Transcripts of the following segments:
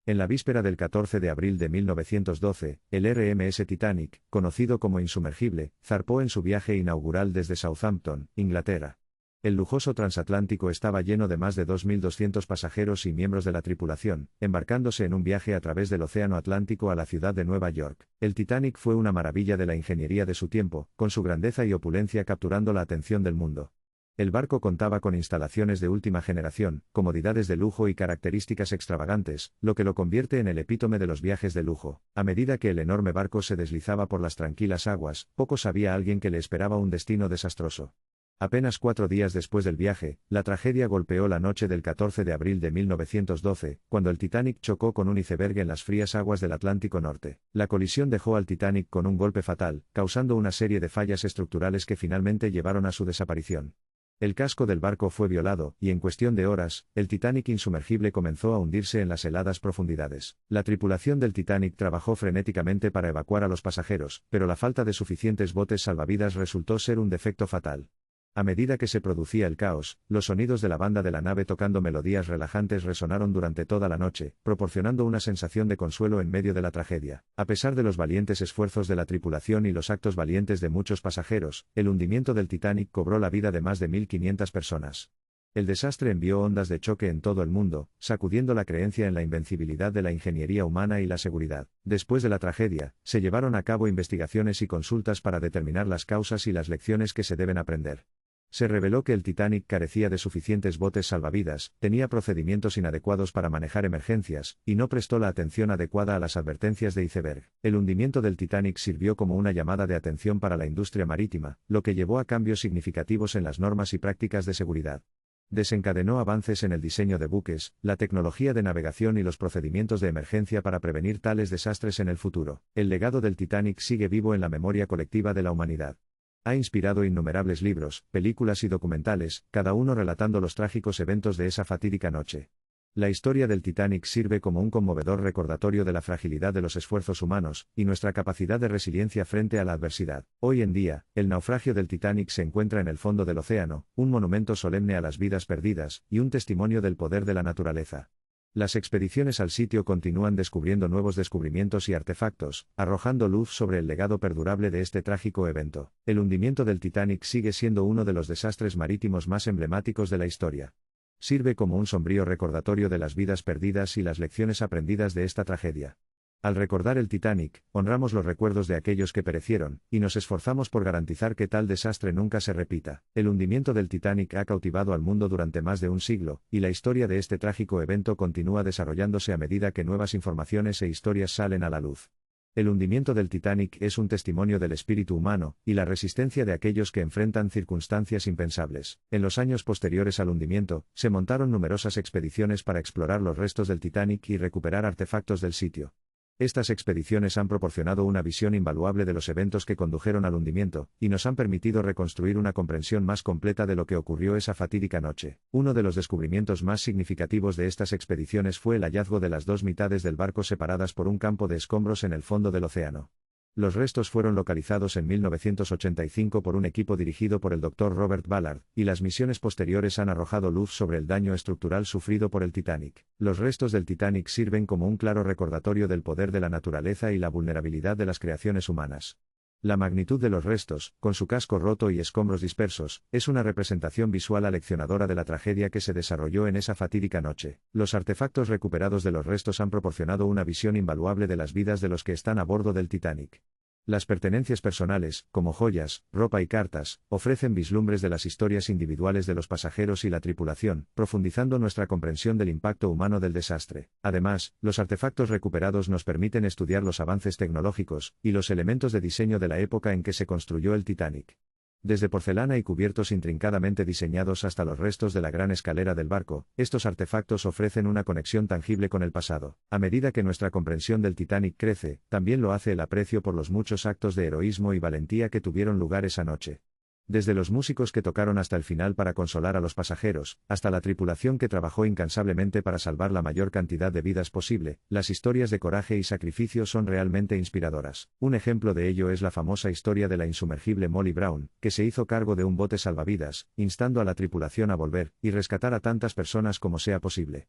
En la víspera del 14 de abril de 1912, el RMS Titanic, conocido como insumergible, zarpó en su viaje inaugural desde Southampton, Inglaterra. El lujoso transatlántico estaba lleno de más de 2.200 pasajeros y miembros de la tripulación, embarcándose en un viaje a través del Océano Atlántico a la ciudad de Nueva York. El Titanic fue una maravilla de la ingeniería de su tiempo, con su grandeza y opulencia capturando la atención del mundo. El barco contaba con instalaciones de última generación, comodidades de lujo y características extravagantes, lo que lo convierte en el epítome de los viajes de lujo. A medida que el enorme barco se deslizaba por las tranquilas aguas, poco sabía alguien que le esperaba un destino desastroso. Apenas 4 días después del viaje, la tragedia golpeó la noche del 14 de abril de 1912, cuando el Titanic chocó con un iceberg en las frías aguas del Atlántico Norte. La colisión dejó al Titanic con un golpe fatal, causando una serie de fallas estructurales que finalmente llevaron a su desaparición. El casco del barco fue violado, y en cuestión de horas, el Titanic insumergible comenzó a hundirse en las heladas profundidades. La tripulación del Titanic trabajó frenéticamente para evacuar a los pasajeros, pero la falta de suficientes botes salvavidas resultó ser un defecto fatal. A medida que se producía el caos, los sonidos de la banda de la nave tocando melodías relajantes resonaron durante toda la noche, proporcionando una sensación de consuelo en medio de la tragedia. A pesar de los valientes esfuerzos de la tripulación y los actos valientes de muchos pasajeros, el hundimiento del Titanic cobró la vida de más de 1.500 personas. El desastre envió ondas de choque en todo el mundo, sacudiendo la creencia en la invencibilidad de la ingeniería humana y la seguridad. Después de la tragedia, se llevaron a cabo investigaciones y consultas para determinar las causas y las lecciones que se deben aprender. Se reveló que el Titanic carecía de suficientes botes salvavidas, tenía procedimientos inadecuados para manejar emergencias, y no prestó la atención adecuada a las advertencias de iceberg. El hundimiento del Titanic sirvió como una llamada de atención para la industria marítima, lo que llevó a cambios significativos en las normas y prácticas de seguridad. Desencadenó avances en el diseño de buques, la tecnología de navegación y los procedimientos de emergencia para prevenir tales desastres en el futuro. El legado del Titanic sigue vivo en la memoria colectiva de la humanidad. Ha inspirado innumerables libros, películas y documentales, cada uno relatando los trágicos eventos de esa fatídica noche. La historia del Titanic sirve como un conmovedor recordatorio de la fragilidad de los esfuerzos humanos, y nuestra capacidad de resiliencia frente a la adversidad. Hoy en día, el naufragio del Titanic se encuentra en el fondo del océano, un monumento solemne a las vidas perdidas, y un testimonio del poder de la naturaleza. Las expediciones al sitio continúan descubriendo nuevos descubrimientos y artefactos, arrojando luz sobre el legado perdurable de este trágico evento. El hundimiento del Titanic sigue siendo uno de los desastres marítimos más emblemáticos de la historia. Sirve como un sombrío recordatorio de las vidas perdidas y las lecciones aprendidas de esta tragedia. Al recordar el Titanic, honramos los recuerdos de aquellos que perecieron, y nos esforzamos por garantizar que tal desastre nunca se repita. El hundimiento del Titanic ha cautivado al mundo durante más de un siglo, y la historia de este trágico evento continúa desarrollándose a medida que nuevas informaciones e historias salen a la luz. El hundimiento del Titanic es un testimonio del espíritu humano, y la resistencia de aquellos que enfrentan circunstancias impensables. En los años posteriores al hundimiento, se montaron numerosas expediciones para explorar los restos del Titanic y recuperar artefactos del sitio. Estas expediciones han proporcionado una visión invaluable de los eventos que condujeron al hundimiento, y nos han permitido reconstruir una comprensión más completa de lo que ocurrió esa fatídica noche. Uno de los descubrimientos más significativos de estas expediciones fue el hallazgo de las dos mitades del barco separadas por un campo de escombros en el fondo del océano. Los restos fueron localizados en 1985 por un equipo dirigido por el Dr. Robert Ballard, y las misiones posteriores han arrojado luz sobre el daño estructural sufrido por el Titanic. Los restos del Titanic sirven como un claro recordatorio del poder de la naturaleza y la vulnerabilidad de las creaciones humanas. La magnitud de los restos, con su casco roto y escombros dispersos, es una representación visual aleccionadora de la tragedia que se desarrolló en esa fatídica noche. Los artefactos recuperados de los restos han proporcionado una visión invaluable de las vidas de los que están a bordo del Titanic. Las pertenencias personales, como joyas, ropa y cartas, ofrecen vislumbres de las historias individuales de los pasajeros y la tripulación, profundizando nuestra comprensión del impacto humano del desastre. Además, los artefactos recuperados nos permiten estudiar los avances tecnológicos y los elementos de diseño de la época en que se construyó el Titanic. Desde porcelana y cubiertos intrincadamente diseñados hasta los restos de la gran escalera del barco, estos artefactos ofrecen una conexión tangible con el pasado. A medida que nuestra comprensión del Titanic crece, también lo hace el aprecio por los muchos actos de heroísmo y valentía que tuvieron lugar esa noche. Desde los músicos que tocaron hasta el final para consolar a los pasajeros, hasta la tripulación que trabajó incansablemente para salvar la mayor cantidad de vidas posible, las historias de coraje y sacrificio son realmente inspiradoras. Un ejemplo de ello es la famosa historia de la insumergible Molly Brown, que se hizo cargo de un bote salvavidas, instando a la tripulación a volver y rescatar a tantas personas como sea posible.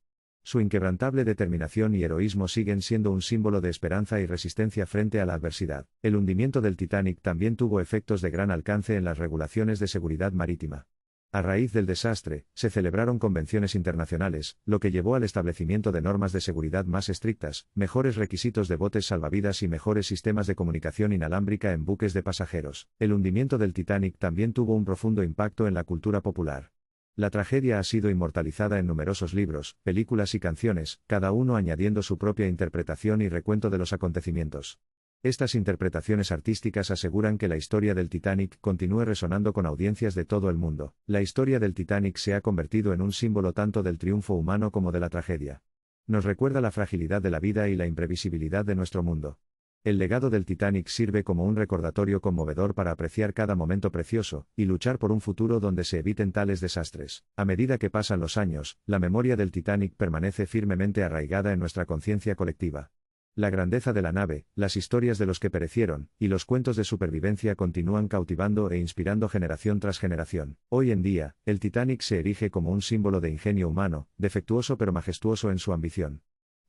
Su inquebrantable determinación y heroísmo siguen siendo un símbolo de esperanza y resistencia frente a la adversidad. El hundimiento del Titanic también tuvo efectos de gran alcance en las regulaciones de seguridad marítima. A raíz del desastre, se celebraron convenciones internacionales, lo que llevó al establecimiento de normas de seguridad más estrictas, mejores requisitos de botes salvavidas y mejores sistemas de comunicación inalámbrica en buques de pasajeros. El hundimiento del Titanic también tuvo un profundo impacto en la cultura popular. La tragedia ha sido inmortalizada en numerosos libros, películas y canciones, cada uno añadiendo su propia interpretación y recuento de los acontecimientos. Estas interpretaciones artísticas aseguran que la historia del Titanic continúe resonando con audiencias de todo el mundo. La historia del Titanic se ha convertido en un símbolo tanto del triunfo humano como de la tragedia. Nos recuerda la fragilidad de la vida y la imprevisibilidad de nuestro mundo. El legado del Titanic sirve como un recordatorio conmovedor para apreciar cada momento precioso, y luchar por un futuro donde se eviten tales desastres. A medida que pasan los años, la memoria del Titanic permanece firmemente arraigada en nuestra conciencia colectiva. La grandeza de la nave, las historias de los que perecieron, y los cuentos de supervivencia continúan cautivando e inspirando generación tras generación. Hoy en día, el Titanic se erige como un símbolo de ingenio humano, defectuoso pero majestuoso en su ambición.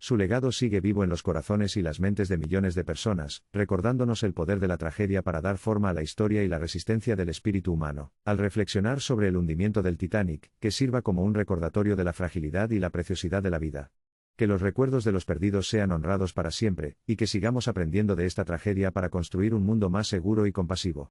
Su legado sigue vivo en los corazones y las mentes de millones de personas, recordándonos el poder de la tragedia para dar forma a la historia y la resistencia del espíritu humano. Al reflexionar sobre el hundimiento del Titanic, que sirva como un recordatorio de la fragilidad y la preciosidad de la vida. Que los recuerdos de los perdidos sean honrados para siempre, y que sigamos aprendiendo de esta tragedia para construir un mundo más seguro y compasivo.